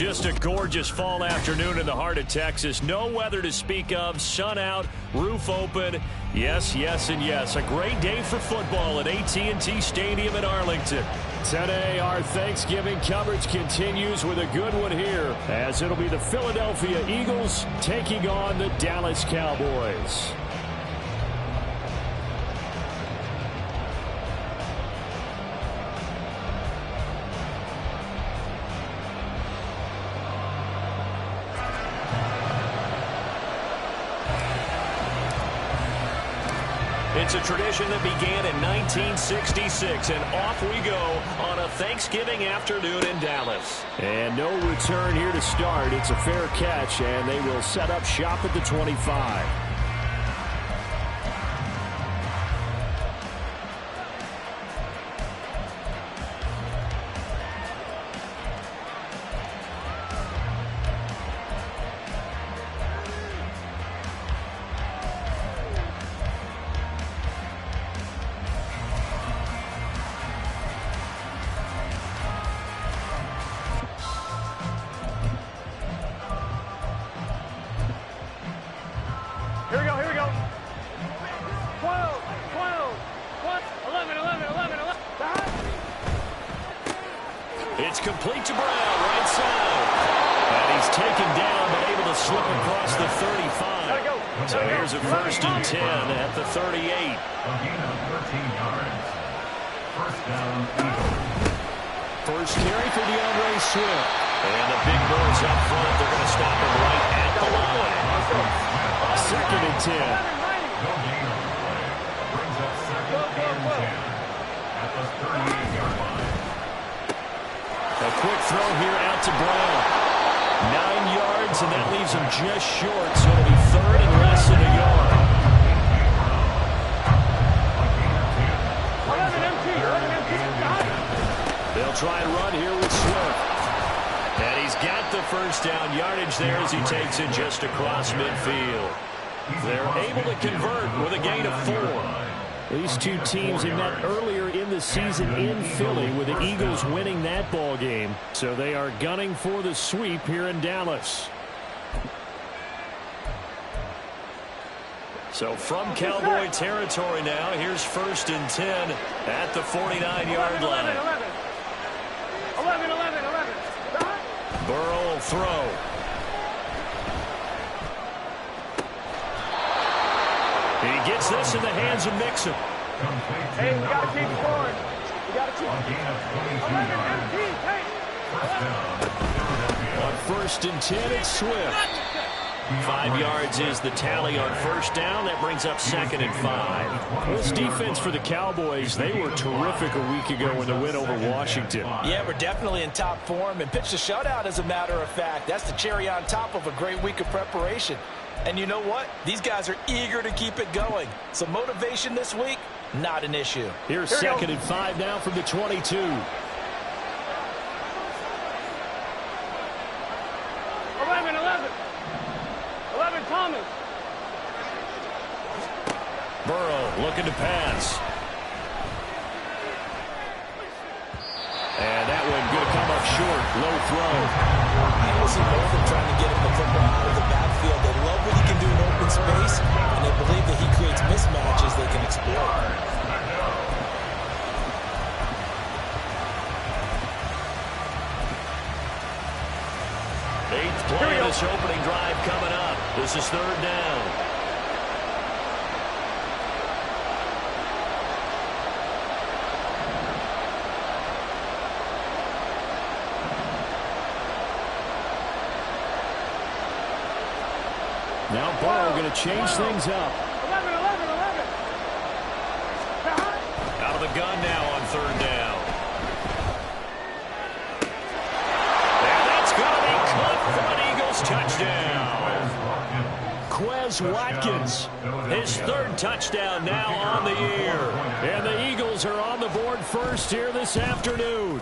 Just a gorgeous fall afternoon in the heart of Texas. No weather to speak of. Sun out, roof open. Yes, yes, and yes. A great day for football at AT&T Stadium in Arlington. Today, our Thanksgiving coverage continues with a good one here, as it'll be the Philadelphia Eagles taking on the Dallas Cowboys. It's a tradition that began in 1966, and off we go on a Thanksgiving afternoon in Dallas. And no return here to start. It's a fair catch, and they will set up shop at the 25. Here we go. 12, 11. It's complete to Brown, right side. And he's taken down, but able to slip across the 35. So here's a 1st and 10 at the 38. A gain of 13 yards. First down, Eagles. First carry for DeAndre Swift. And the big boys up front, they're going to stop him right at the line. 2nd and 10. No gain on the play. Brings up 2nd and 10 at the 38-yard line. A quick throw here out to Brown. 9 yards, and that leaves him just short, so it'll be 3rd and less than a yard. 11 empty. They'll try and run here with Swift. And he's got the first down yardage there as he takes it just across midfield. They're able to convert with a gain of 4. These two teams have met earlier in the season in Philly, with the Eagles winning that ball game. So they are gunning for the sweep here in Dallas. So from Cowboy territory now, here's 1st and 10 at the 49-yard line. 11. Burrow will throw. He gets this in the hands of Mixon. Hey, we got to keep scoring. We got to keep. 11 empty. Hey. On 1st and 10, it's Swift. 5 yards is the tally on 1st down. That brings up 2nd and 5. This defense for the Cowboys, they were terrific a week ago in the win over Washington. Yeah, we're definitely in top form and pitched a shutout, as a matter of fact. That's the cherry on top of a great week of preparation. And you know what? These guys are eager to keep it going. So motivation this week, not an issue. Here's 2nd and 5 now from the 22. 11 Thomas. Burrow looking to pass. And that one going to come up short. Low throw. I listen more than trying to get him the football out of the backfield. They love what he can do in open space, and they believe that he creates mismatches they can exploit. 8th play of this opening drive coming up. This is 3rd down. Now Burrow going to change things up. 11. Out of the gun now on 3rd down. And that's going to be caught for an Eagles touchdown. Quez Watkins, his 3rd touchdown now on the year. And the Eagles are on the board first here this afternoon.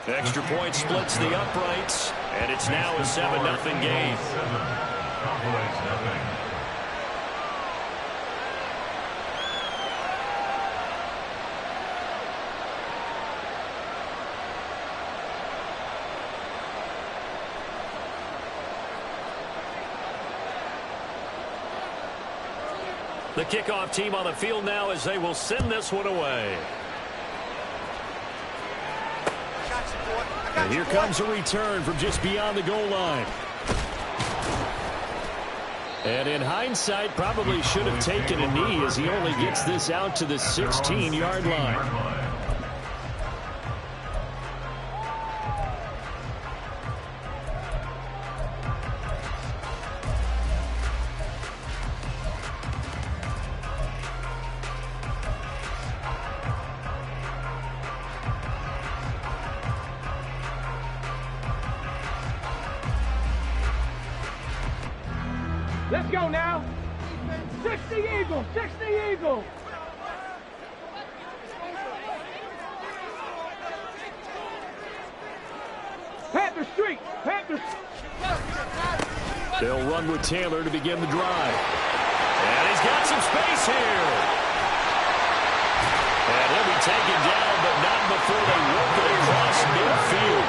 Extra point splits the uprights, and it's now a 7-0 game. Cowboys nothing. The kickoff team on the field now as they will send this one away. And here comes a return from just beyond the goal line. And in hindsight, probably should have taken a knee as he only gets this out to the 16-yard line. Let's go now. 60 Eagles, 60 Eagles. Panther Street, Panther. They'll run with Taylor to begin the drive. And he's got some space here. And he'll be taken down, but not before they work it across midfield.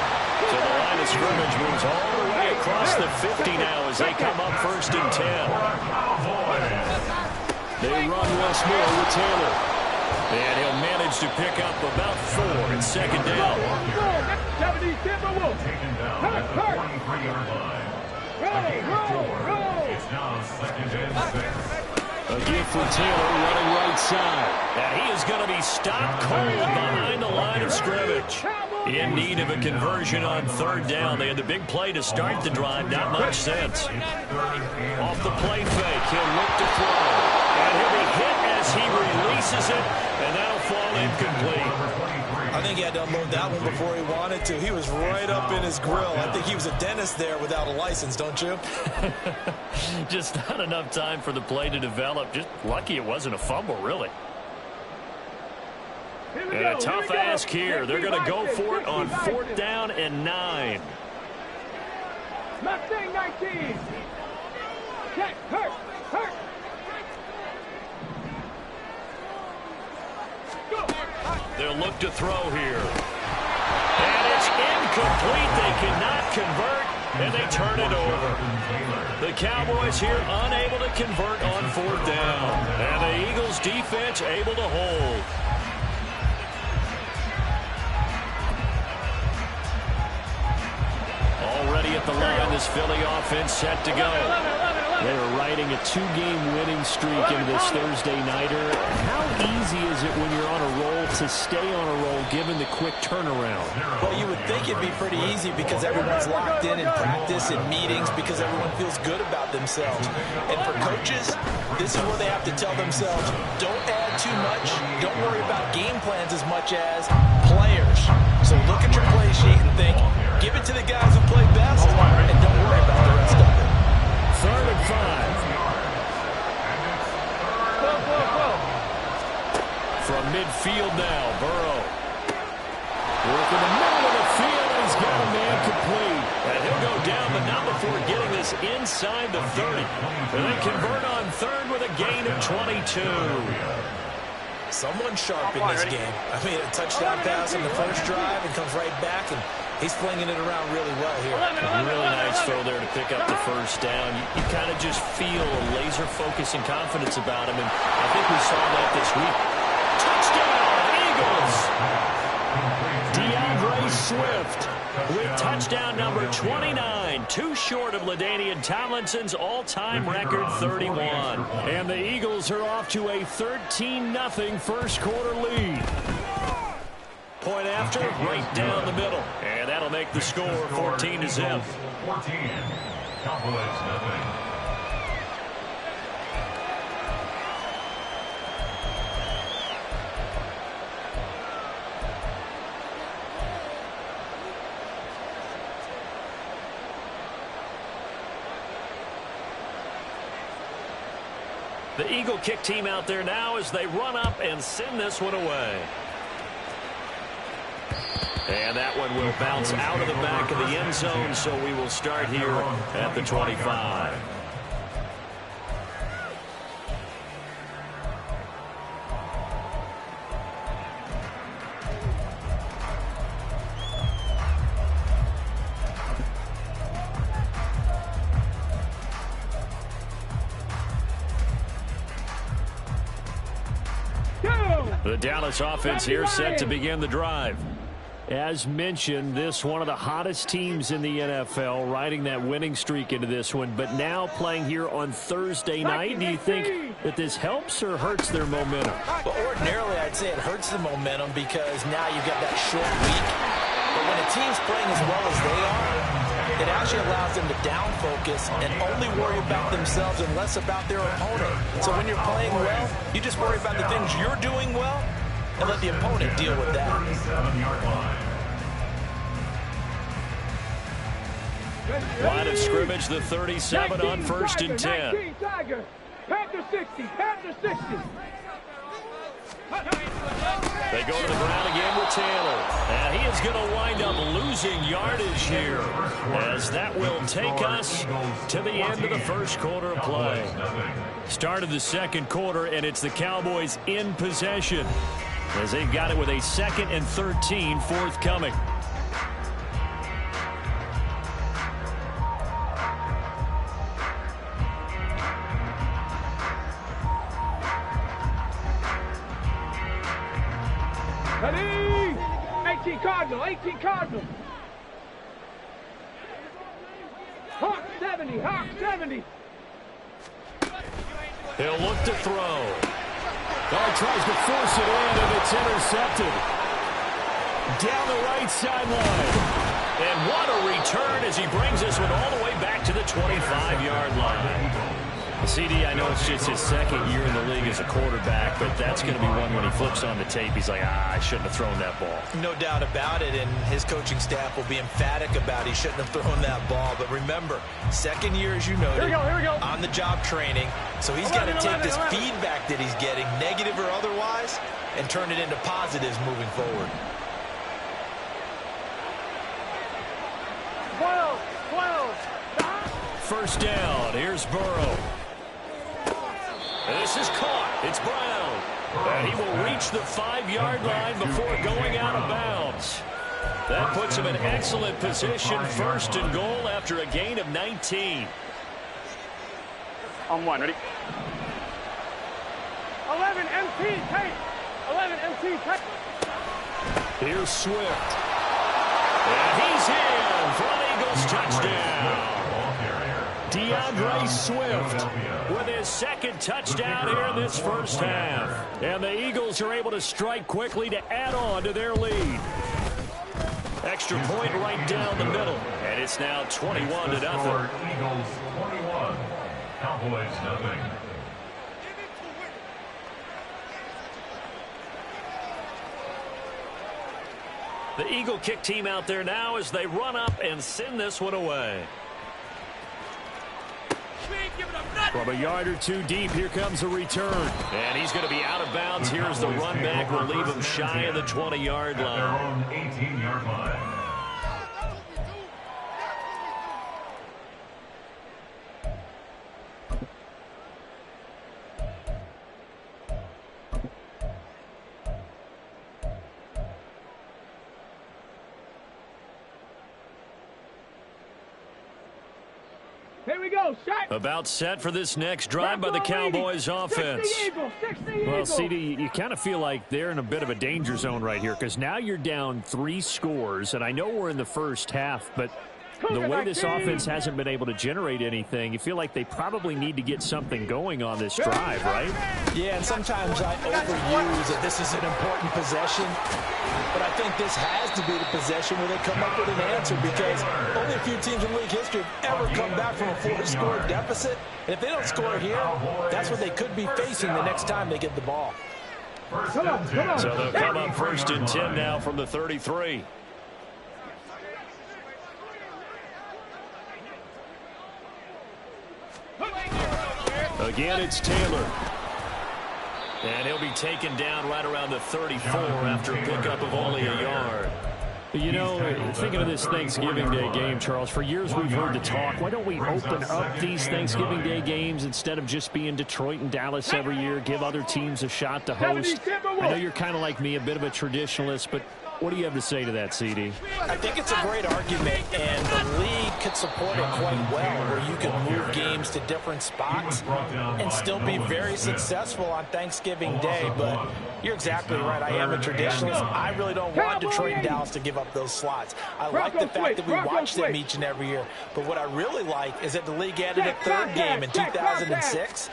So the line of scrimmage moves all the way across the 50 now as they come up 1st and 10. They run once more with Taylor. And he'll manage to pick up about 4 in 2nd down. 70 Timberwolves. Taken down at the 43-yard line. It's now 2nd and 6. A gift for Taylor running right side. And he is going to be stopped cold behind the line of scrimmage. In need of a conversion on 3rd down. They had the big play to start the drive. Not much sense. Off the play fake, he'll look to throw. And he'll be hit as he releases it. And that'll fall incomplete. I think he had to unload that one before he wanted to. He was right up in his grill. I think he was a dentist there without a license, don't you? Just not enough time for the play to develop. Just lucky it wasn't a fumble, really. And a tough ask here. They're going to go for it on 4th down and 9. Mustang 19. Check, hurt. They'll look to throw here. And it's incomplete. They cannot convert, and they turn it over. The Cowboys here unable to convert on 4th down. And the Eagles defense able to hold. Already at the line, this Philly offense set to go. They are riding a 2-game winning streak into this Thursday nighter. How easy is it when you're on a roll to stay on a roll given the quick turnaround? Well, you would think it'd be pretty easy because everyone's locked in practice and meetings because everyone feels good about themselves. And for coaches, this is where they have to tell themselves, don't add too much. Don't worry about game plans as much as players. So look at your play sheet and think, give it to the guys who play best and don't worry about the rest of it. 3rd and 5. From midfield now, Burrow. Work in the middle of the field, and he's got a man complete. And he'll go down, but not before getting this inside the 30. And they convert on 3rd with a gain of 22. Someone sharp in this game. I mean, a touchdown pass on the first drive and comes right back, and he's flinging it around really well here. Really nice throw there to pick up the 1st down. You kind of just feel a laser focus and confidence about him, and I think we saw that this week. Touchdown, Eagles! DeAndre Swift with touchdown number 29, too short of LaDainian Tomlinson's all-time record 31. And the Eagles are off to a 13-0 first quarter lead. Point after, right down the middle. And that'll make the score 14-0. 14. Cowboys nothing. The Eagle kick team out there now as they run up and send this one away. And that one will bounce out of the back of the end zone, so we will start here at the 25. The Dallas offense here set to begin the drive. As mentioned, this one of the hottest teams in the NFL, riding that winning streak into this one, but now playing here on Thursday night. Do you think that this helps or hurts their momentum? Well, ordinarily, I'd say it hurts the momentum because now you've got that short week. But when a team's playing as well as they are, it actually allows them to down focus and only worry about themselves and less about their opponent. So when you're playing well, you just worry about the things you're doing well and let the opponent deal with that. Line of scrimmage, the 37 on 1st and 10. Panther 60, Panther 60. They go to the ground again with Taylor. And he is going to wind up losing yardage here, as that will take us to the end of the first quarter of play. Start of the second quarter, and it's the Cowboys in possession, as they've got it with a 2nd and 13 forthcoming. Ready? 18 Cardinal, 18 Cardinal. Hawk 70, Hawk 70. He'll look to throw. Tries to force it in, and it's intercepted. Down the right sideline. And what a return as he brings this one all the way back to the 25-yard line. CD, I know it's just his 2nd year in the league as a quarterback, but that's going to be one when he flips on the tape. He's like, I shouldn't have thrown that ball. No doubt about it, and his coaching staff will be emphatic about he shouldn't have thrown that ball. But remember, 2nd year, as you noted, Here we go. on-the-job training. So he's got to take this feedback that he's getting, negative or otherwise, and turn it into positives moving forward. 12. First down. Here's Burrow. This is caught. It's Brown. And he will reach the 5-yard line before going out of bounds. That puts him in excellent position, 1st and goal after a gain of 19. On 1, ready? 11 MT tape. 11 MT tape. Here's Swift. And he's in for an Eagles touchdown. DeAndre Swift with his 2nd touchdown here in this first half. And the Eagles are able to strike quickly to add on to their lead. Extra point right down the middle. And it's now 21-0. Eagles 21, Cowboys nothing. The Eagle kick team out there now as they run up and send this one away. From a yard or two deep, here comes a return. And he's going to be out of bounds here as the run back will leave him shy of the 20-yard line. Their own 18-yard line. Here we go, shot. About set for this next drive by the Cowboys offense. 60 Well, CD, you kind of feel like they're in a bit of a danger zone right here because now you're down 3 scores, and I know we're in the first half, but the way this offense hasn't been able to generate anything, you feel like they probably need to get something going on this drive, right? Yeah, and sometimes I overuse that this is an important possession, but I think this has to be the possession where they come up with an answer because only a few teams in league history have ever come back from a 4-score deficit. And if they don't score here, that's what they could be facing the next time they get the ball. Come on. So they'll come up 1st and 10 now from the 33. Again, it's Taylor. And he'll be taken down right around the 34 after a pickup of only a yard. You know, thinking of this Thanksgiving Day game, Charles, for years we've heard the talk, why don't we open up these Thanksgiving Day games instead of just being Detroit and Dallas every year, give other teams a shot to host? I know you're kind of like me, a bit of a traditionalist, but what do you have to say to that, CD? I think it's a great argument, and the league could support it quite well, where you can move games to different spots and still be very successful on Thanksgiving Day. But you're exactly right. I am a traditionalist. I really don't want Detroit and Dallas to give up those slots. I like the fact that we watch them each and every year. But what I really like is that the league added a third game in 2006.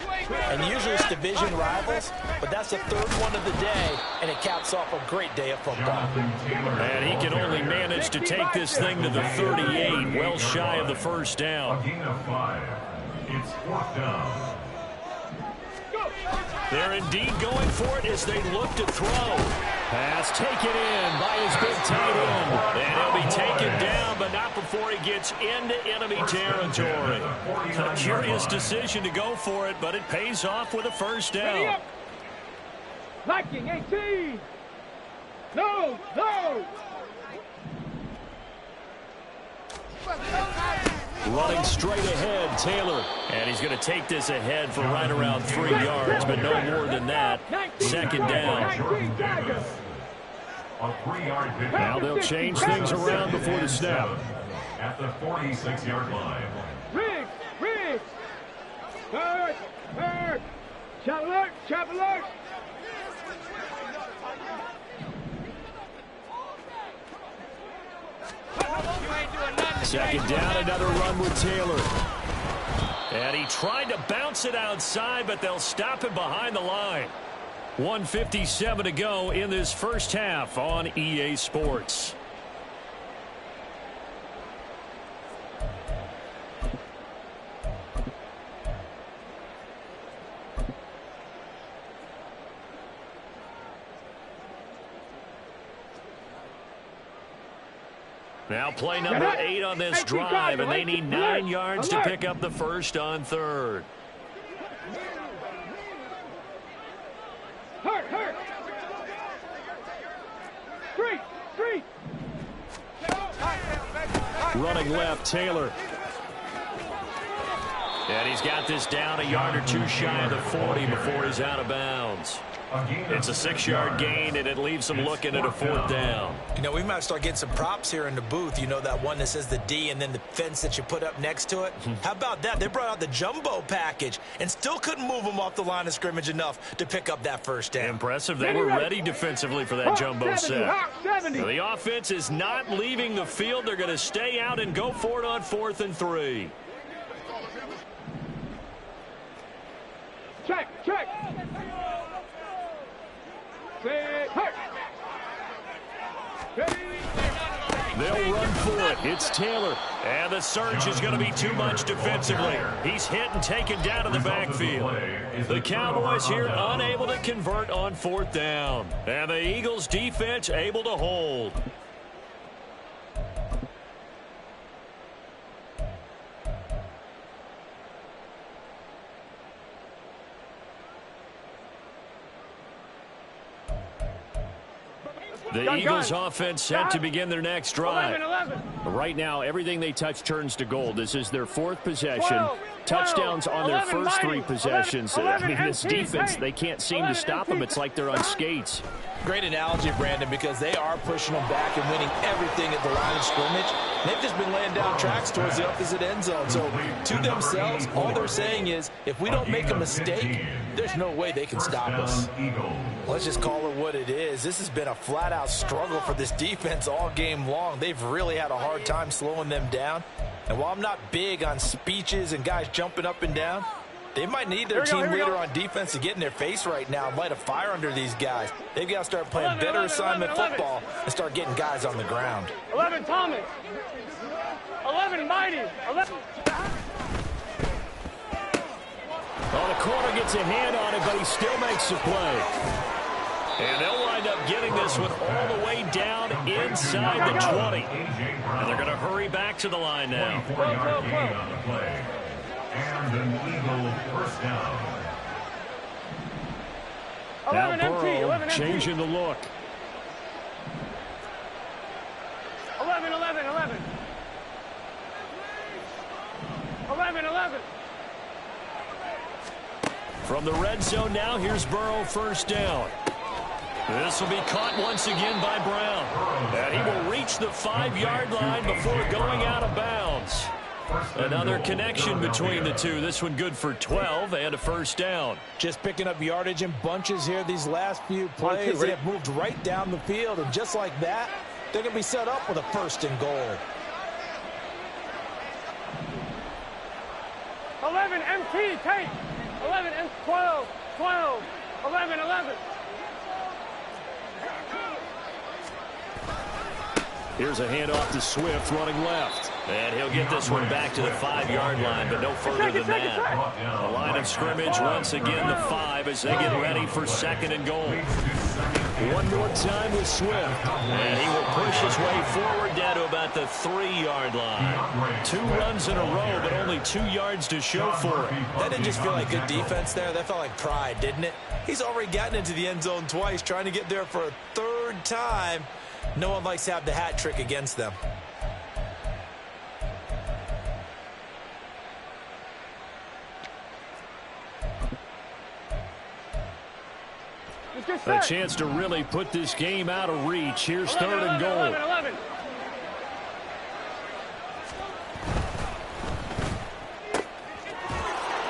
And usually it's division rivals, but that's the third one of the day, and it caps off a great day of football. And he can only manage to take this thing to the 38, well shy of the first down. A gain of 5. It's 4th down. They're indeed going for it as they look to throw. Pass taken in by his big tight end. And he'll be taken down, but not before he gets into enemy territory. A curious decision to go for it, but it pays off with a first down. Viking 18. No, no. Running straight ahead, Taylor. And he's going to take this ahead for right around 3 yards, but no more than that. Second down. Now they'll change things around before the snap. At the 46-yard line. Riggs. Hurt. Chop alert. Second down, another run with Taylor. And he tried to bounce it outside, but they'll stop him behind the line. 1:57 to go in this first half on EA Sports. Now play number 8 on this drive, and they need 9 yards to pick up the first on third. Hurt. Street. Running left, Taylor. And he's got this down a yard or two shy of the 40 before he's out of bounds. It's a 6-yard gain, and it leaves them looking at a 4th down. You know, we might start getting some props here in the booth. You know, that one that says the D and then the fence that you put up next to it? How about that? They brought out the jumbo package and still couldn't move them off the line of scrimmage enough to pick up that first down. Impressive. They were ready defensively for that jumbo set. The offense is not leaving the field. They're going to stay out and go for it on 4th and 3. Check. They'll run for it. It's Taylor. And the surge is going to be too much defensively. He's hit and taken down to the backfield. The Cowboys here unable to convert on 4th down. And the Eagles defense able to hold. The Eagles offense set to begin their next drive. 11. Right now, everything they touch turns to gold. This is their 4th possession. Touchdowns on their first 3 possessions. I mean, this defense, they can't seem to stop them. It's like they're on skates. Great analogy, Brandon, because they are pushing them back and winning everything at the line of scrimmage. They've just been laying down tracks towards the opposite end zone. So to themselves, all they're saying is, if we don't make a mistake, there's no way they can stop us. Let's just call it what it is. This has been a flat-out struggle for this defense all game long. They've really had a hard time slowing them down. And while I'm not big on speeches and guys jumping up and down, they might need their team leader on defense to get in their face right now and light a fire under these guys. They've got to start playing better assignment football and start getting guys on the ground. 11 Thomas. 11 Mighty. 11. Well, the corner gets a hand on it, but he still makes the play. And they'll wind up getting this one all the way down inside the 20. And they're going to hurry back to the line now. And an Eagle first down. Now Burrow changing the look. 11. 11. From the red zone now, here's Burrow first down. This will be caught once again by Brown. And he will reach the 5-yard line before going out of bounds. Another connection between the two. This one good for 12 and a first down. Just picking up yardage in bunches here these last few plays. They have moved right down the field, and just like that, they're going to be set up with a first and goal. 11, MT, take. 11, and 12, 12, 11, 11. Here's a handoff to Swift running left. And he'll get this one back to the 5-yard line, but no further than that. The line of scrimmage once again the 5 as they get ready for second and goal. One more time with Swift. And he will push his way forward down to about the 3-yard line. 2 runs in a row, but only 2 yards to show for it. That didn't just feel like good defense there. That felt like pride, didn't it? He's already gotten into the end zone twice, trying to get there for a 3rd time. No one likes to have the hat trick against them. A chance to really put this game out of reach. Here's 3rd and goal. 11, 11.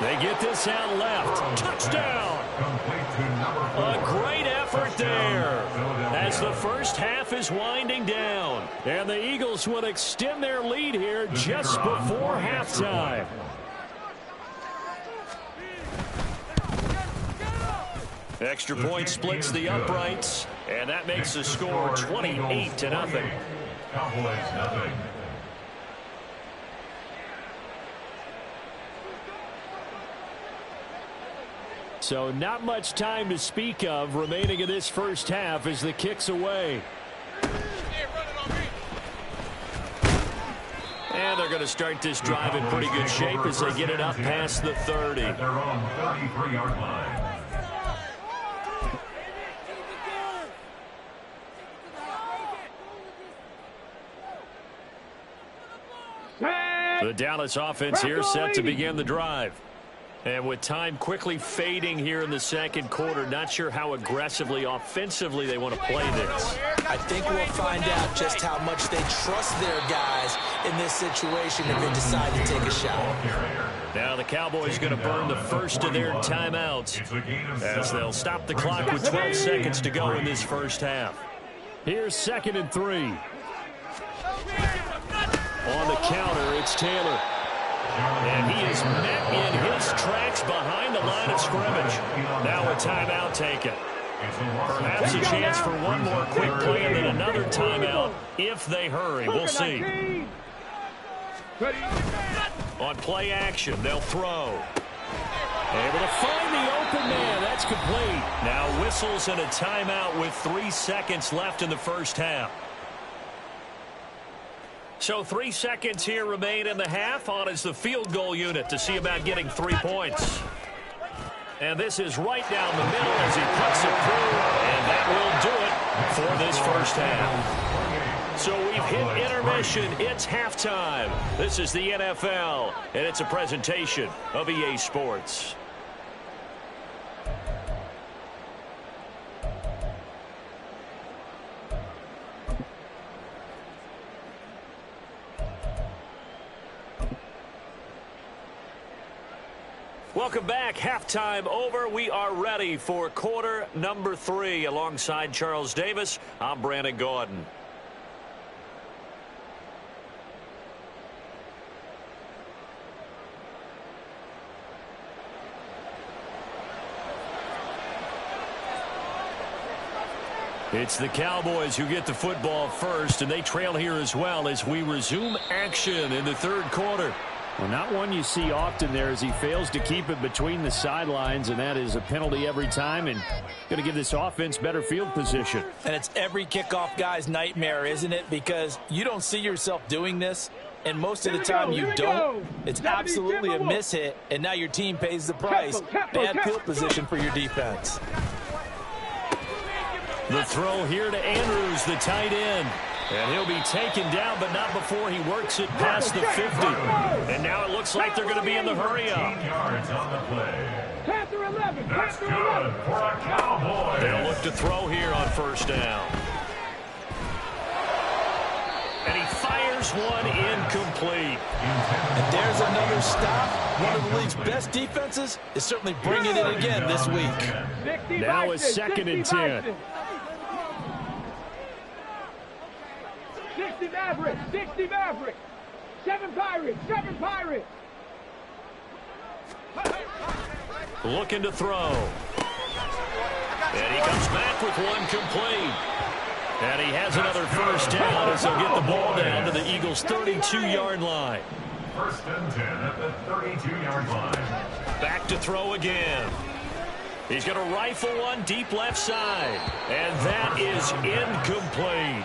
They get this out left. Touchdown! A great effort there as the first half is winding down. And the Eagles will extend their lead here just before halftime. Extra point splits the uprights, and that makes the score 28-0. Cowboys nothing. So not much time to speak of remaining in this first half as the kick's away. And they're going to start this drive in pretty good shape as they get it up past the 30. At their own 33-yard line. The Dallas offense here set to begin the drive. And with time quickly fading here in the second quarter, not sure how aggressively, offensively they want to play this. I think we'll find out just how much they trust their guys in this situation if they decide to take a shot. Now the Cowboys going to burn the first of their timeouts as they'll stop the clock with 12 seconds to go in this first half. Here's 2nd and 3. On the counter, it's Taylor. And he is met in his tracks behind the line of scrimmage. Now a timeout taken. Perhaps a chance for one more quick play and then another timeout if they hurry. We'll see. On play action, they'll throw. Able to find the open man. That's complete. Now whistles and a timeout with 3 seconds left in the first half. So 3 seconds here remain in the half. On is the field goal unit to see about getting 3 points. And this is right down the middle as he puts it through. And that will do it for this first half. So we've hit intermission. It's halftime. This is the NFL, and it's a presentation of EA Sports. Welcome back. Halftime over. We are ready for quarter number 3. Alongside Charles Davis, I'm Brandon Gordon. It's the Cowboys who get the football first, and they trail here as well as we resume action in the third quarter. Well, not one you see often there as he fails to keep it between the sidelines, and that is a penalty every time and going to give this offense better field position. And it's every kickoff guy's nightmare, isn't it? Because you don't see yourself doing this, and most of the time you don't. It's absolutely a mishit, and now your team pays the price. Bad field position for your defense. The throw here to Andrews, the tight end. And he'll be taken down, but not before he works it past the 50. And now it looks like they're going to be in the hurry-up. That's good for a Cowboy. They'll look to throw here on first down. And he fires first one incomplete. And there's another stop. One of the league's best defenses is certainly bringing it again this week. Now a 2nd and 10. 60 Mavericks, 60 Mavericks. 7 Pirates, 7 Pirates. Looking to throw. And he comes back with one complete. And he has another first down as he'll get the ball down to the Eagles' 32-yard line. 1st and 10 at the 32-yard line. Back to throw again. He's going to rifle one deep left side. And that is incomplete.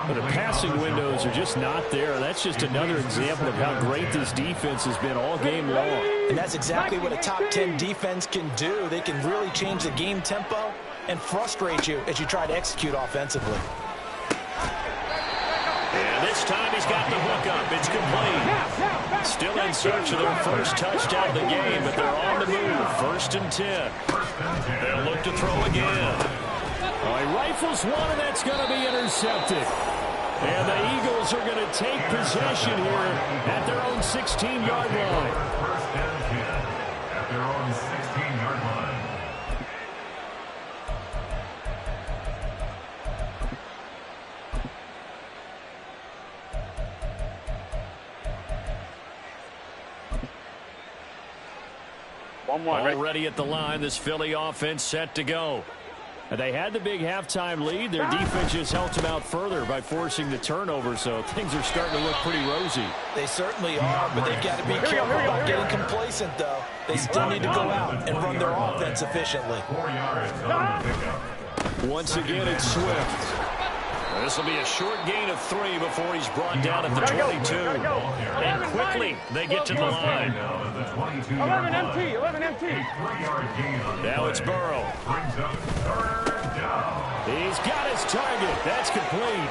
But the passing windows are just not there. That's just another example of how great this defense has been all game long. And that's exactly what a top 10 defense can do. They can really change the game tempo and frustrate you as you try to execute offensively. And this time he's got the hook up. It's complete. Still in search of their first touchdown of the game, but they're on the move. 1st and 10. They'll look to throw again. Oh, he rifles one, and that's going to be intercepted. And the Eagles are going to take possession here at their own 16-yard line. 1st and 10 at their own 16-yard line. Already at the line, this Philly offense set to go. And they had the big halftime lead. Their defense just helped them out further by forcing the turnover, so things are starting to look pretty rosy. They certainly are, but they've got to be careful about getting complacent, though. They still need to go out and run their offense efficiently. 4 yards on the pickup. Once again, it's Swift. This will be a short gain of 3 before he's brought down at the 22. And quickly, they get to the line. 11 MT, 11 MT. Now it's Burrow. Brings up 3rd down. He's got his target. That's complete.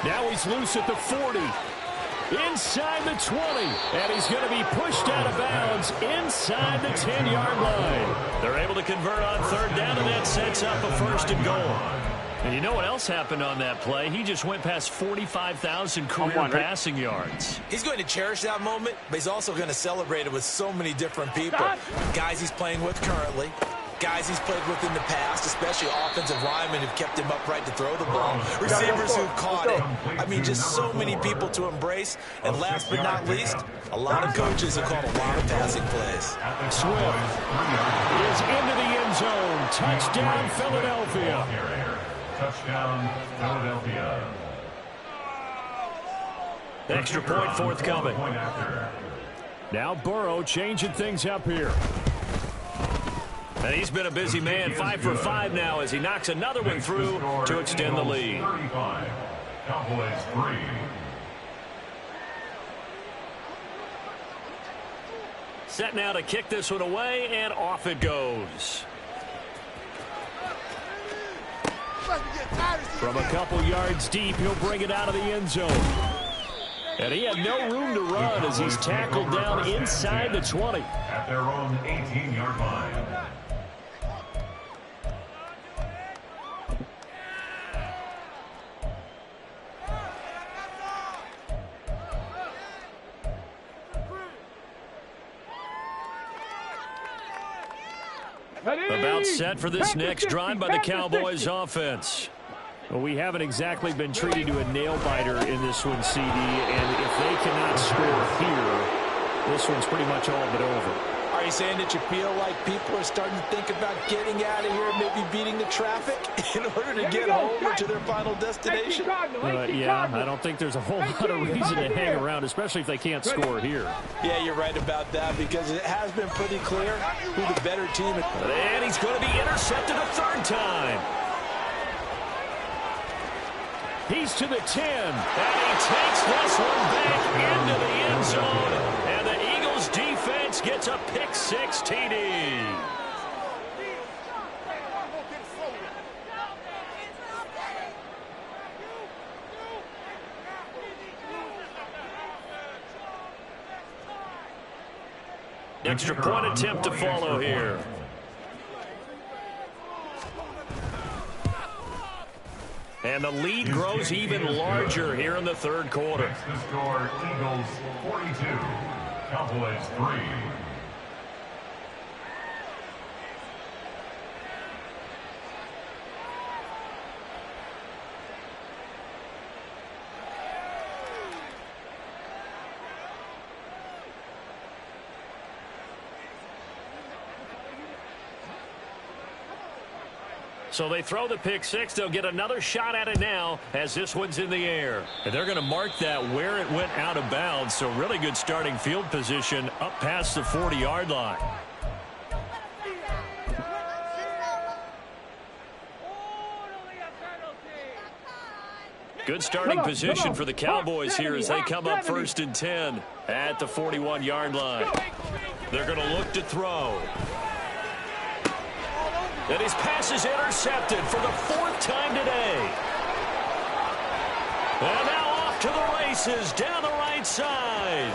Now he's loose at the 40. Inside the 20. And he's going to be pushed out of bounds inside the 10-yard line. They're able to convert on 3rd down, and that sets up a 1st and goal. And you know what else happened on that play? He just went past 45,000 career passing yards. He's going to cherish that moment, but he's also going to celebrate it with so many different people. Guys he's playing with currently, guys he's played with in the past, especially offensive linemen who've kept him upright to throw the ball, receivers who've caught it. I mean, just so many people to embrace. And last but not least, a lot of coaches have called a lot of passing plays. Swift is into the end zone. Touchdown, Philadelphia. Touchdown, Philadelphia. Extra point forthcoming. Now Burrow changing things up here. And he's been a busy man, 5 for 5 now as he knocks another one through to extend the lead. 35. Cowboys 3. Set now to kick this one away, and off it goes. From a couple yards deep, he'll bring it out of the end zone. And he had no room to run as he's tackled down inside the 20. At their own 18-yard line. About set for this next drive by the Cowboys offense. Well, we haven't exactly been treated to a nail-biter in this one, CD, and if they cannot score here, this one's pretty much all but over. Are you saying that you feel like people are starting to think about getting out of here, maybe beating the traffic in order to get home or to their final destination? Yeah, I don't think there's a whole lot of reason to hang around, especially if they can't score here. Yeah, you're right about that because it has been pretty clear who the better team is. And he's going to be intercepted a 3rd time. He's to the 10. And he takes this one back into the end zone. And the Eagles defense gets a pick-6 TD. Extra point attempt to follow here. And the lead grows even larger here in the third quarter. Next to score, Eagles 42, Cowboys 3. So they throw the pick six. They'll get another shot at it now as this one's in the air. And they're going to mark that where it went out of bounds. So really good starting field position up past the 40-yard line. Good starting position for the Cowboys here as they come up 1st and 10 at the 41-yard line. They're going to look to throw. And his pass is intercepted for the 4th time today. And now off to the races down the right side.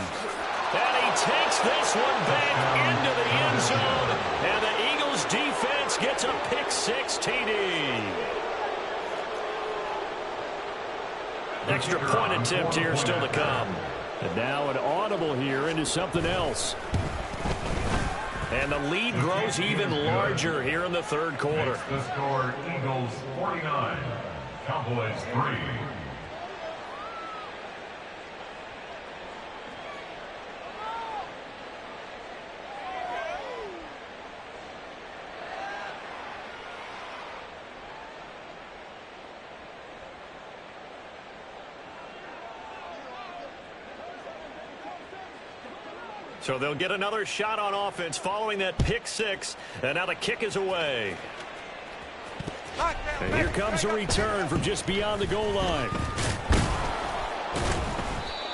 And he takes this one back into the end zone. And the Eagles defense gets a pick six TD. Extra point attempt here still to come. And now an audible here into something else. And the lead grows even larger here in the third quarter. Next to score, Eagles 49, Cowboys 3. So they'll get another shot on offense following that pick six. And now the kick is away. And here comes a return from just beyond the goal line.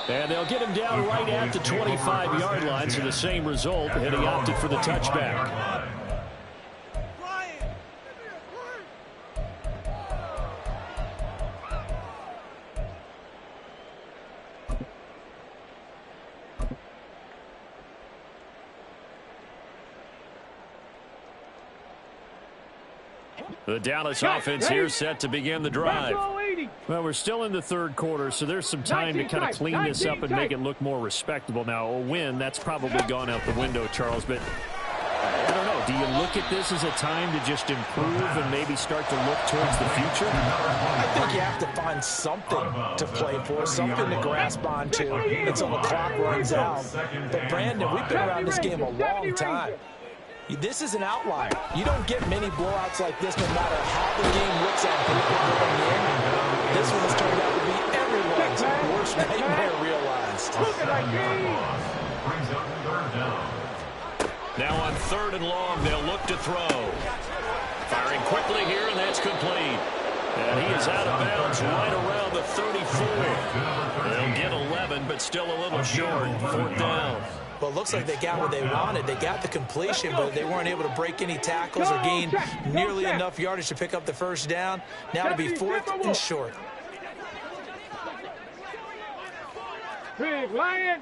And they'll get him down right at the 25-yard line. So the same result, and he opted for the touchback. The Dallas offense here set to begin the drive. Well, we're still in the third quarter, so there's some time to kind of clean this up and make it look more respectable. Now, a win, that's probably gone out the window, Charles, but I don't know. Do you look at this as a time to just improve and maybe start to look towards the future? I think you have to find something to play for, something to grasp onto until the clock runs out. But, Brandon, we've been around this game a long time. This is an outlier. You don't get many blowouts like this no matter how the game looks on paper going in. This one has turned out to be everyone's worst nightmare realized. Now on 3rd and long, they'll look to throw. Firing quickly here, and that's complete. And he is out of bounds right around the 34. They'll get 11, but still a little short. 4th down. Well, it looks like they got what they wanted. They got the completion, but they weren't able to break any tackles or gain nearly enough yardage to pick up the first down. Now to be 4th and short. Big Lion.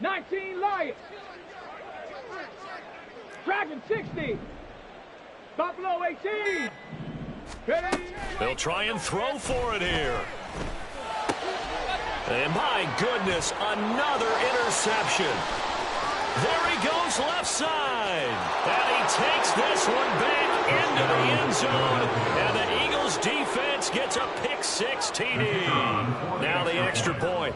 19 Lions. Dragon 60. Buffalo 18. Ready? They'll try and throw for it here. And my goodness, another interception. There he goes left side. And he takes this one back into the end zone. And the Eagles defense gets a pick six TD. Now the extra point.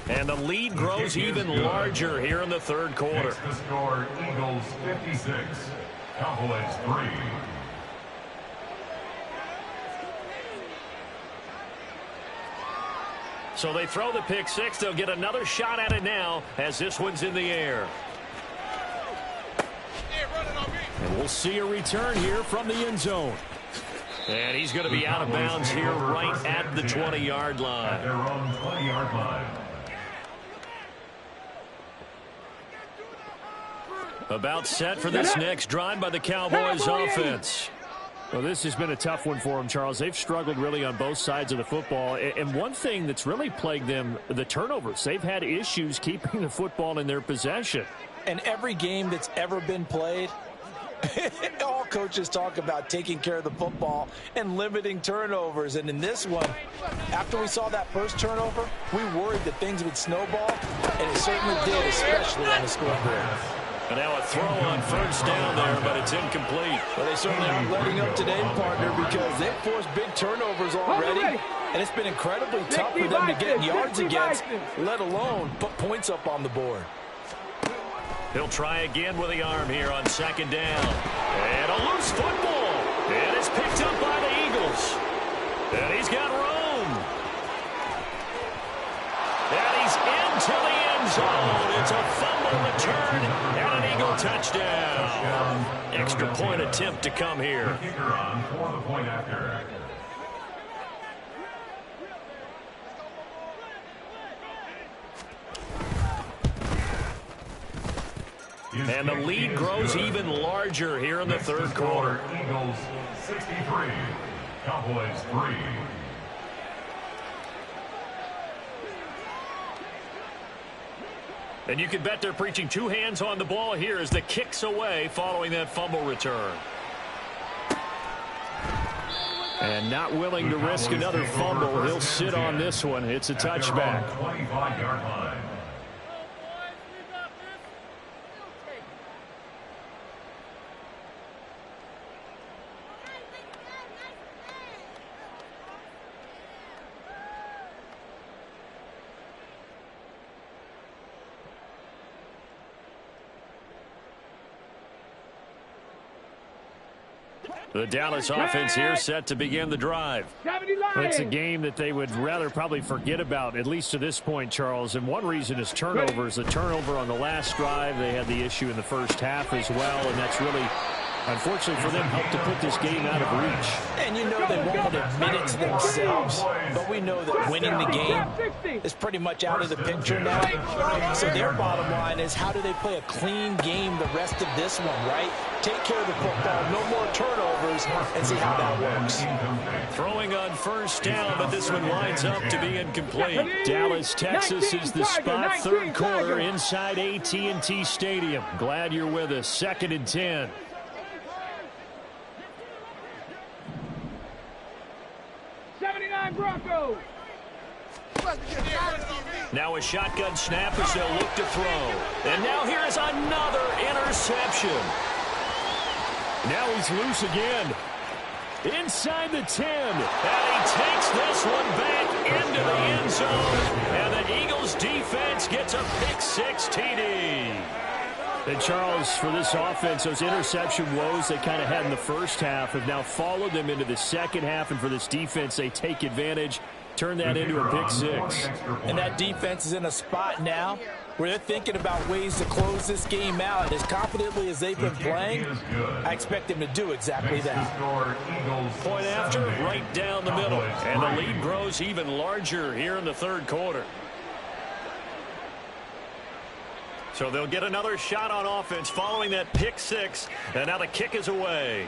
And the lead grows even larger here in the third quarter. Next to score, Eagles 56, Cowboys 3. So they throw the pick six. They'll get another shot at it now as this one's in the air. And we'll see a return here from the end zone. And he's going to be out of bounds here right at the 20-yard line. At their own 20-yard line. About set for this next drive by the Cowboys offense. Well, this has been a tough one for them, Charles. They've struggled really on both sides of the football. And one thing that's really plagued them, the turnovers. They've had issues keeping the football in their possession. And every game that's ever been played, all coaches talk about taking care of the football and limiting turnovers. And in this one, after we saw that first turnover, we worried that things would snowball, and it certainly did, especially on the scoreboard. And now a throw on first down there, but it's incomplete. Well, they certainly aren't letting up today, partner, because they've forced big turnovers already, and it's been incredibly tough for them to get yards against, let alone put points up on the board. He'll try again with the arm here on second down. And a loose football. And it's picked up by the Eagles. And he's got room. And he's into the end zone. It's a fumble return and an Eagle touchdown. Extra point attempt to come here. Kicker on for the point after. And the lead grows even larger here in the third quarter. Eagles 63, Cowboys 3. And you can bet they're preaching two hands on the ball here as the kick's away following that fumble return. And not willing to risk another fumble. He'll sit on this one. It's a touchback. 25-yard line. The Dallas offense here set to begin the drive. It's a game that they would rather probably forget about, at least to this point, Charles. And one reason is turnovers. The turnover on the last drive, they had the issue in the first half as well, and that's really, unfortunately for them, helped to put this game out of reach. And you know they won't admit it to themselves, but we know that winning the game is pretty much out of the picture now. So their bottom line is, how do they play a clean game the rest of this one, right? Take care of the football, no more turnovers, and see how that works. Throwing on first down, but this one winds up to be incomplete. Dallas, Texas is the spot. Third quarter inside AT&T Stadium. Glad you're with us. 2nd and 10. Broncos. Now a shotgun snap as they'll look to throw. And now here is another interception. Now he's loose again. Inside the 10. And he takes this one back into the end zone. And the Eagles defense gets a pick-six TD. And Charles, for this offense, those interception woes they kind of had in the first half have now followed them into the second half. And for this defense, they take advantage, turn that into a pick-six. And that defense is in a spot now where they're thinking about ways to close this game out. As confidently as they've been playing, I expect them to do exactly that. Point after, right down the middle. And the lead grows even larger here in the third quarter. So they'll get another shot on offense following that pick-six. And now the kick is away.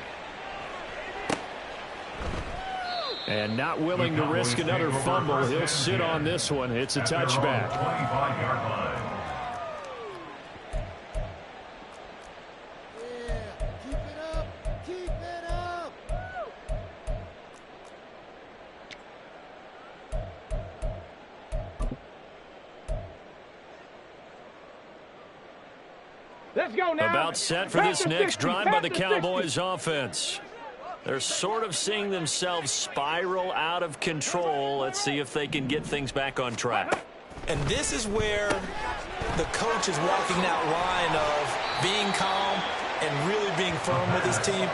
And not willing to risk another fumble. He'll sit on this one. It's a touchback. 25-yard line. Let's go now. About set for this next drive by the Cowboys offense. They're sort of seeing themselves spiral out of control. Let's see if they can get things back on track. And this is where the coach is walking that line of being calm and really being firm with his team.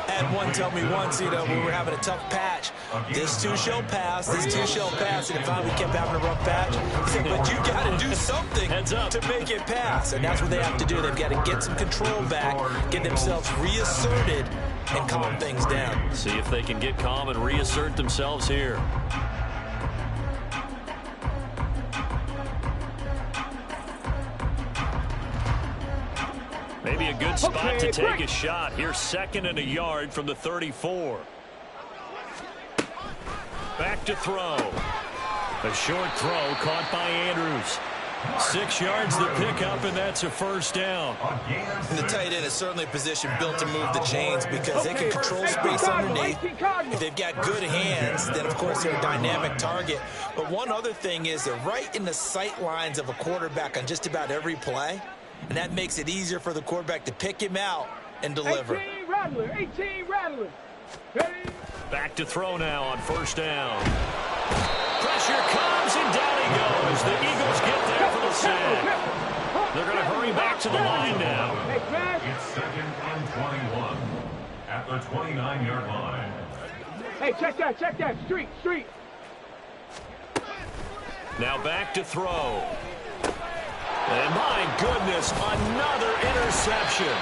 I had one tell me once, you know, when we were having a tough patch, this too shall pass, this too shall pass. And finally we kept having a rough patch. He said, but you got to do something to make it pass. And that's what they have to do. They've got to get some control back, get themselves reasserted, and calm things down. See if they can get calm and reassert themselves here. Maybe a good spot to take a shot. Here's 2nd and a yard from the 34. Back to throw. A short throw caught by Andrews. 6 yards the pickup, and that's a first down. And the tight end is certainly a position built to move the chains because they can control space underneath. If they've got good hands, then, of course, they're a dynamic target. But one other thing is they're right in the sight lines of a quarterback on just about every play, and that makes it easier for the quarterback to pick him out and deliver. 18 Rattler, 18 Rattler. Ready? Back to throw now on first down. Pressure comes, and down he goes. The Eagles get there for the sack. They're going to hurry back to the line now. It's 2nd and 21 at the 29-yard line. Hey, check that. Street. Now back to throw. And my goodness, another interception.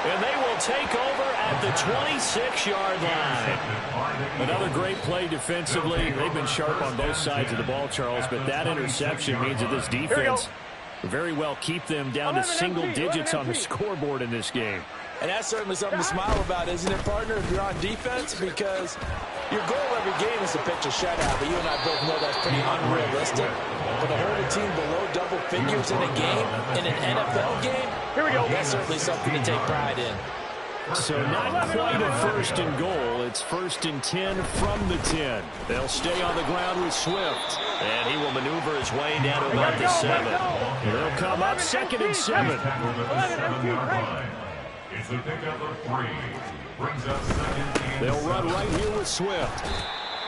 And they will take over at the 26-yard line. Another great play defensively. They've been sharp on both sides of the ball, Charles, but that interception means that this defense very well keep them down to single digits on the scoreboard in this game. And that's certainly something to smile about, isn't it, partner, if you're on defense? Because your goal every game is to pitch a shutout, but you and I both know that's pretty unrealistic. But to hold a team below double figures in a game, in an NFL game, that's certainly something to take pride in. So not quite a first and goal. It's 1st and 10 from the 10. They'll stay on the ground with Swift. And he will maneuver his way down to about the 7. They'll come up 2nd and 7. It's a pickup of 3. Brings up 2nd and They'll 7. run right here with Swift.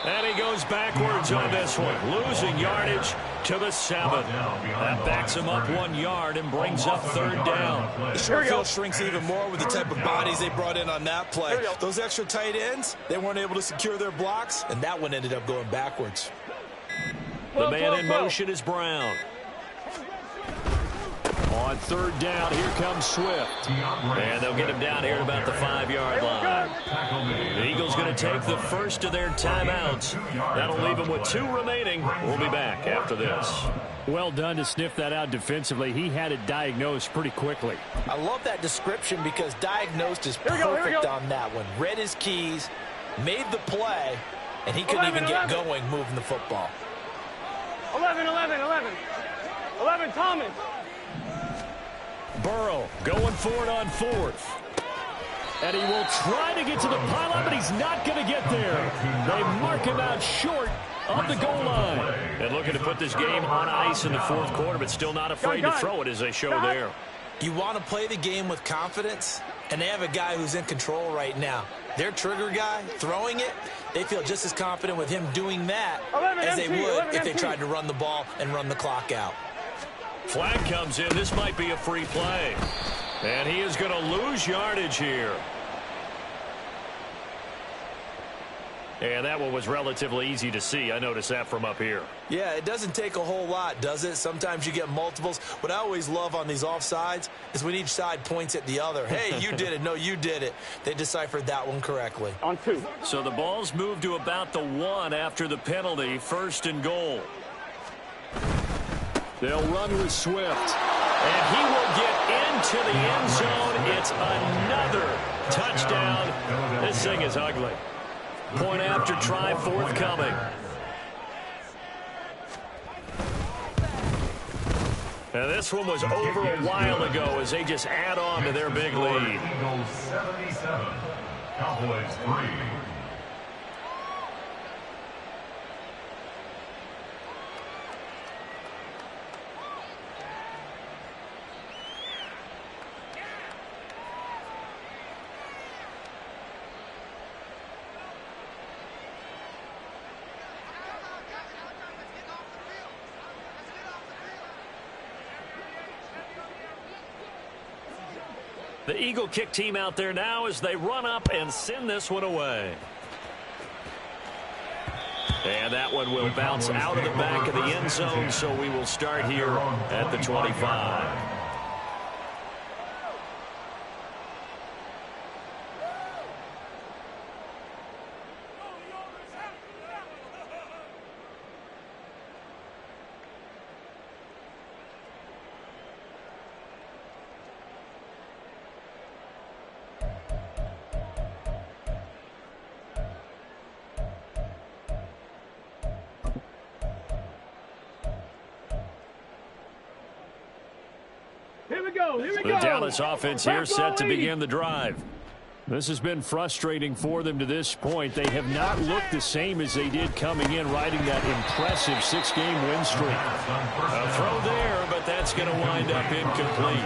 And he goes backwards on this one, losing yardage to the 7. That backs him up 1 yard and brings up 3rd down. The short field shrinks even more with the type of bodies they brought in on that play. Those extra tight ends, they weren't able to secure their blocks, and that one ended up going backwards. The man in motion is Brown. On 3rd down, here comes Swift. And they'll get him down here at about the 5-yard line. The Eagles going to take the first of their timeouts. That'll leave them with 2 remaining. We'll be back after this. Well done to sniff that out defensively. He had it diagnosed pretty quickly. I love that description because diagnosed is perfect on that one. Read his keys, made the play, and he couldn't even get going moving the football. 11, Thomas. Burrow going for it on 4th. And he will try to get to the pylon, but he's not going to get there. They mark him out short of the goal line. And looking to put this game on ice in the 4th quarter, but still not afraid to throw it as they show there. You want to play the game with confidence, and they have a guy who's in control right now. Their trigger guy, throwing it, they feel just as confident with him doing that as they would if they tried to run the ball and run the clock out. Flag comes in. This might be a free play. And he is going to lose yardage here. And that one was relatively easy to see. I noticed that from up here. Yeah, it doesn't take a whole lot, does it? Sometimes you get multiples. What I always love on these offsides is when each side points at the other. Hey, you did it. No, you did it. They deciphered that one correctly. On 2. So the ball's moved to about the 1 after the penalty. 1st and goal. They'll run with Swift. And he will get into the end zone. It's another touchdown. This thing is ugly. Point after try forthcoming. And this one was over a while ago as they just add on to their big lead. Eagles 77, Cowboys 3. The Eagle kick team out there now as they run up and send this one away. And that one will bounce out of the back of the end zone, so we will start here at the 25. here we go. Here we The go. Dallas offense here set to begin the drive. This has been frustrating for them to this point. They have not looked the same as they did coming in, riding that impressive 6-game win streak. A throw there, but that's going to wind up incomplete.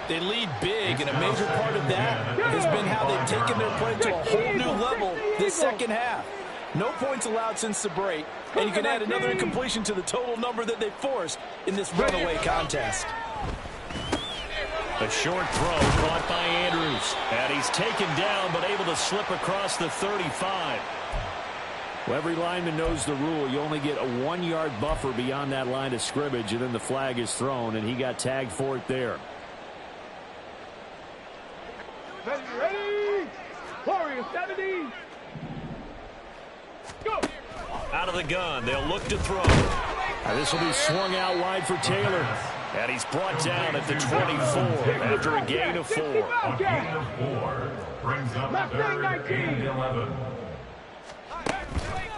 They lead big, and a major part of that has been how they've taken their play to a whole new level this second half. No points allowed since the break, and you can add another incompletion to the total number that they forced in this runaway contest. A short throw caught by Andrews. And he's taken down, but able to slip across the 35. Well, every lineman knows the rule. You only get a 1-yard buffer beyond that line of scrimmage, and then the flag is thrown, and he got tagged for it there. Ready? Warriors 70. Go. Out of the gun. They'll look to throw. This will be swung out wide for Taylor. And he's brought down at the 24 after a gain of 4. A gain of 4 brings up third and 11.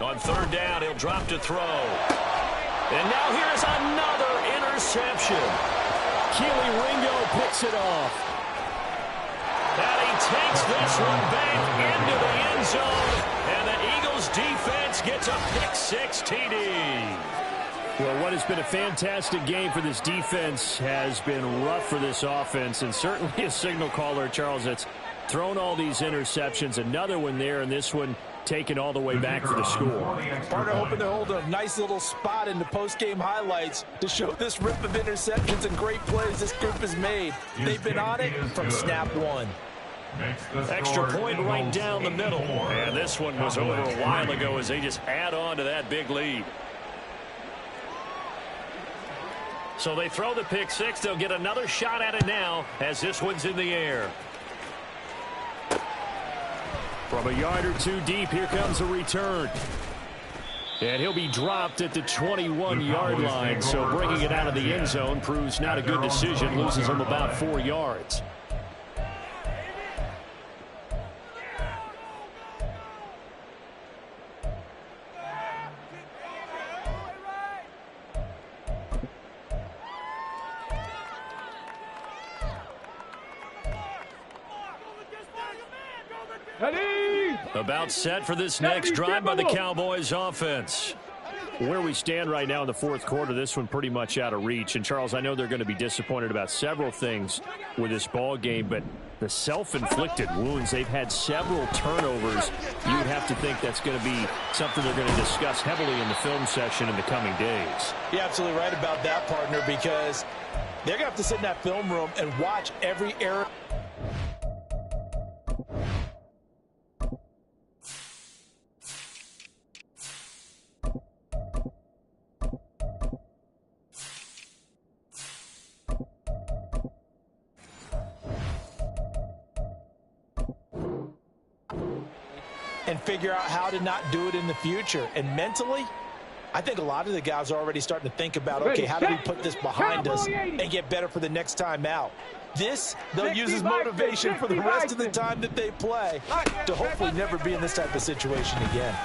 On third down, he'll drop to throw. And now here's another interception. Keely Ringo picks it off. And he takes this one back into the end zone. And the Eagles defense gets a pick-6 TD. Well, what has been a fantastic game for this defense has been rough for this offense, and certainly a signal caller, Charles, that's thrown all these interceptions. Another one there, and this one taken all the way back for the score. Partner hoping to hold a nice little spot in the post-game highlights to show this rip of interceptions and great plays this group has made. They've been on it from snap one. Extra point right down the middle. And this one was over a while ago as they just add on to that big lead. So they throw the pick-6. They'll get another shot at it now as this one's in the air. From a yard or two deep, here comes a return. And he'll be dropped at the 21-yard line. So bringing it out of the end zone proves not a good decision. Loses him about 4 yards. About set for this next drive by the Cowboys offense. Where we stand right now in the fourth quarter, this one pretty much out of reach. And, Charles, I know they're going to be disappointed about several things with this ball game, but the self-inflicted wounds, they've had several turnovers. You would have to think that's going to be something they're going to discuss heavily in the film session in the coming days. You're absolutely right about that, partner, because they're going to have to sit in that film room and watch every error. And figure out how to not do it in the future. And mentally, I think a lot of the guys are already starting to think about, okay, how do we put this behind us and get better for the next time out? This, they'll use as motivation for the rest of the time that they play to hopefully never be in this type of situation again.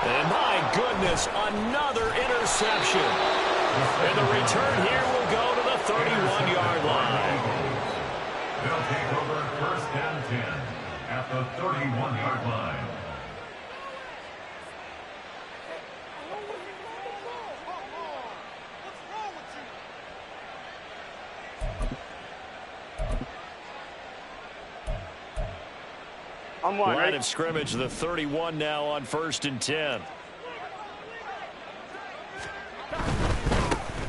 And my goodness, another interception. And the return here will go to the 31-yard line. They'll take over first and 10 at the 31-yard line. Line of scrimmage, the 31 now on first and 10.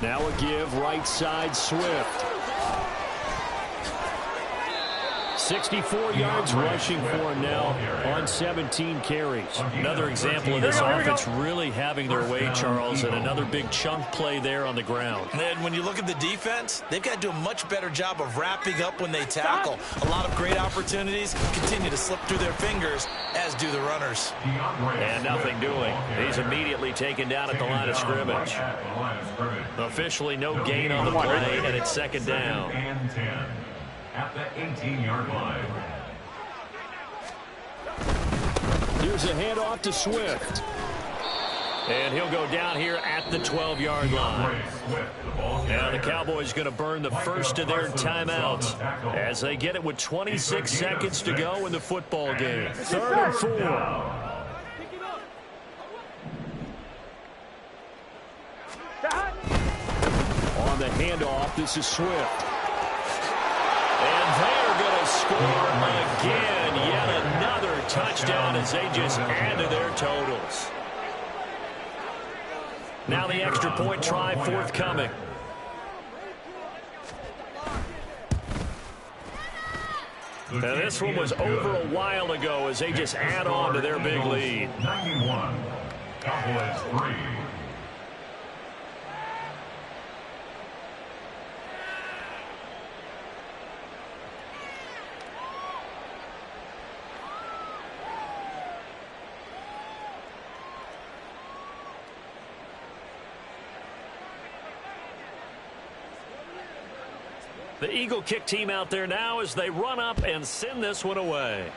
Now a give, right side, Swift. 64 yards rushing for him now on 17 carries. Another example of this offense really having their way, Charles, and another big chunk play there on the ground. And when you look at the defense, they've got to do a much better job of wrapping up when they tackle. A lot of great opportunities continue to slip through their fingers, as do the runners. And nothing doing. He's immediately taken down at the line of scrimmage. Officially no gain on the play, and it's second down. And 10 at the 18-yard line. Here's a handoff to Swift. And he'll go down here at the 12-yard line. Now the Cowboys going to burn the first of their timeouts as they get it with 26 seconds to go in the football game. 3rd and 4. On the handoff, this is Swift. And they're going to score again. Yet another touchdown as they just add to their totals. Now the extra point try forthcoming. And this one was over a while ago as they just add on to their big lead. 91. Cowboys 3. The Eagle kick team out there now as they run up and send this one away.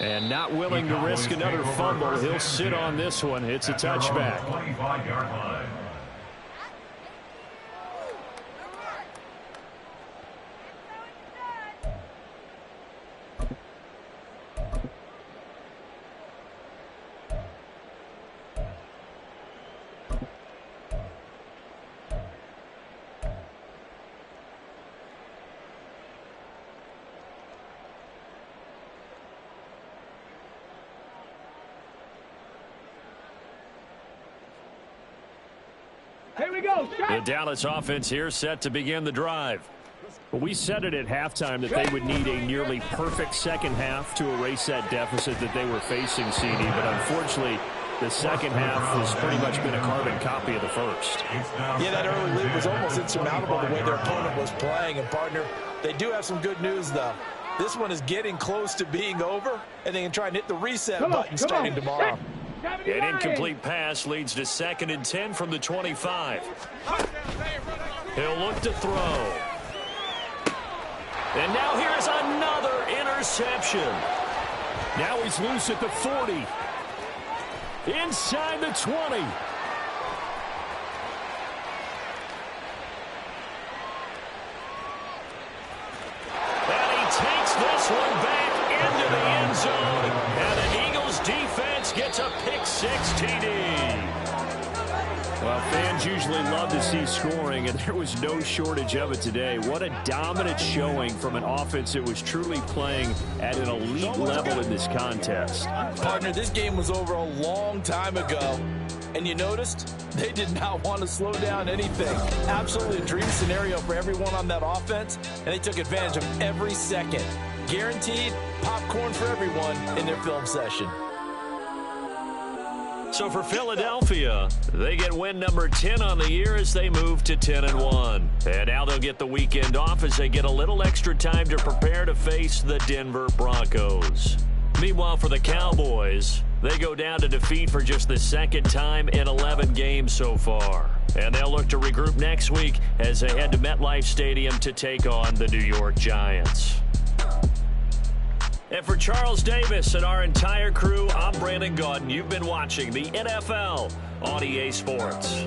And not willing to risk another fumble. He'll sit on this one. It's a touchback. 25-yard line. Here we go. The Dallas offense here set to begin the drive. Well, we said it at halftime that they would need a nearly perfect second half to erase that deficit that they were facing, CD. But unfortunately, the second half has pretty much been a carbon copy of the first. Yeah, that early lead was almost insurmountable the way their opponent was playing. And, partner, they do have some good news, though. This one is getting close to being over, and they can try and hit the reset button starting tomorrow. An incomplete pass leads to 2nd and 10 from the 25. He'll look to throw. And now here's another interception. Now he's loose at the 40. Inside the 20. And he takes this one back into the end zone. And the Eagles defense gets a pick-6 TD. Well, fans usually love to see scoring, and there was no shortage of it today. What a dominant showing from an offense that was truly playing at an elite level in this contest. Partner, this game was over a long time ago, and you noticed they did not want to slow down anything. Absolutely a dream scenario for everyone on that offense, and they took advantage of every second. Guaranteed popcorn for everyone in their film session. So for Philadelphia, they get win number 10 on the year as they move to 10-1. And now they'll get the weekend off as they get a little extra time to prepare to face the Denver Broncos. Meanwhile, for the Cowboys, they go down to defeat for just the 2nd time in 11 games so far. And they'll look to regroup next week as they head to MetLife Stadium to take on the New York Giants. And for Charles Davis and our entire crew, I'm Brandon Gaudin. You've been watching the NFL on EA Sports.